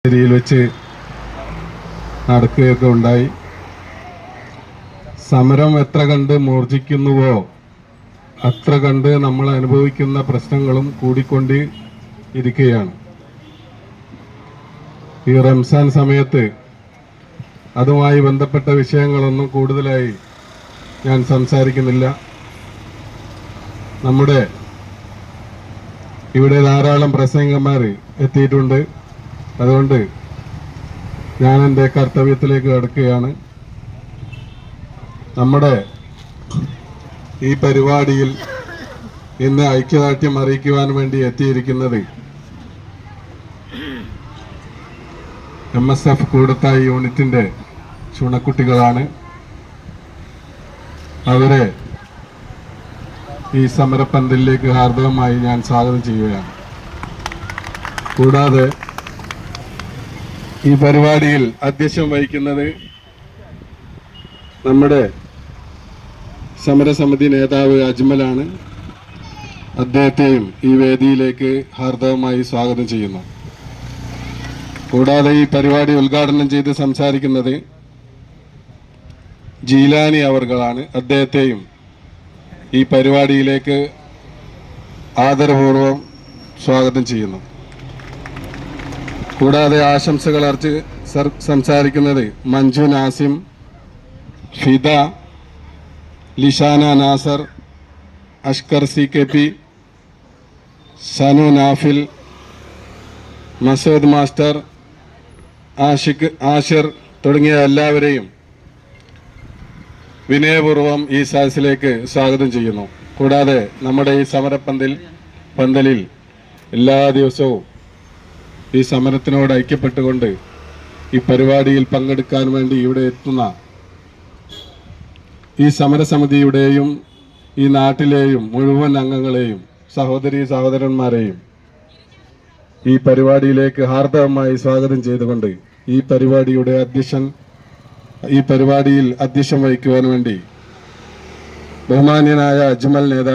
യിൽ വെച്ച് നടക്കുകയൊക്കെ ഉണ്ടായി. സമരം എത്ര കണ്ട് മൂർജിക്കുന്നുവോ അത്ര കണ്ട് നമ്മൾ അനുഭവിക്കുന്ന പ്രശ്നങ്ങളും കൂടിക്കൊണ്ട് ഇരിക്കുകയാണ്. ഈ റംസാൻ സമയത്ത് അതുമായി ബന്ധപ്പെട്ട വിഷയങ്ങളൊന്നും കൂടുതലായി ഞാൻ സംസാരിക്കുന്നില്ല. നമ്മുടെ ഇവിടെ ധാരാളം പ്രസംഗന്മാർ എത്തിയിട്ടുണ്ട്. അതുകൊണ്ട് ഞാൻ എൻ്റെ കർത്തവ്യത്തിലേക്ക് കടക്കുകയാണ്. നമ്മുടെ ഈ പരിപാടിയിൽ ഇന്ന് ഐക്യദാർഢ്യം അറിയിക്കുവാൻ വേണ്ടി എത്തിയിരിക്കുന്നത് MSF കൂടത്തായി യൂണിറ്റിന്റെ ചുണക്കുട്ടികളാണ്. അവരെ ഈ സമരപ്പന്തലിലേക്ക് ഹാർദവമായി ഞാൻ സ്വാഗതം ചെയ്യുകയാണ്. കൂടാതെ ഈ പരിപാടിയിൽ അധ്യക്ഷം വഹിക്കുന്നത് നമ്മുടെ സമരസമിതി നേതാവ് അജ്മലാണ്. അദ്ദേഹത്തെയും ഈ വേദിയിലേക്ക് ഹാർദവമായി സ്വാഗതം ചെയ്യുന്നു. കൂടാതെ ഈ പരിപാടി ഉദ്ഘാടനം ചെയ്ത് സംസാരിക്കുന്നത് ജീലാനി അവർകളാണ്. അദ്ദേഹത്തെയും ഈ പരിപാടിയിലേക്ക് ആദരപൂർവ്വം സ്വാഗതം ചെയ്യുന്നു. കൂടാതെ ആശംസകൾ അർച്ച് സംസാരിക്കുന്നത് മഞ്ജു നാസിം, ഫിദ, ലിഷാന നാസർ, അഷ്കർ CKP, സനു നാഫിൽ, മസൂദ് മാസ്റ്റർ, ആഷിർ തുടങ്ങിയ എല്ലാവരെയും വിനയപൂർവ്വം ഈ സദസ്സിലേക്ക് സ്വാഗതം ചെയ്യുന്നു. കൂടാതെ നമ്മുടെ ഈ സമരപ്പന്തലിൽ എല്ലാ ദിവസവും ഈ സമരത്തിനോട് ഐക്യപ്പെട്ടുകൊണ്ട് ഈ പരിപാടിയിൽ പങ്കെടുക്കാൻ വേണ്ടി ഇവിടെ എത്തുന്ന ഈ സമരസമിതിയുടെയും ഈ നാട്ടിലെയും മുഴുവൻ അംഗങ്ങളെയും സഹോദരീ സഹോദരന്മാരെയും ഈ പരിപാടിയിലേക്ക് ഹാർദവമായി സ്വാഗതം ചെയ്തുകൊണ്ട് ഈ പരിപാടിയിൽ അധ്യക്ഷം വഹിക്കുവാൻ വേണ്ടി ബഹുമാന്യനായ അജ്മൽ നേതാവ്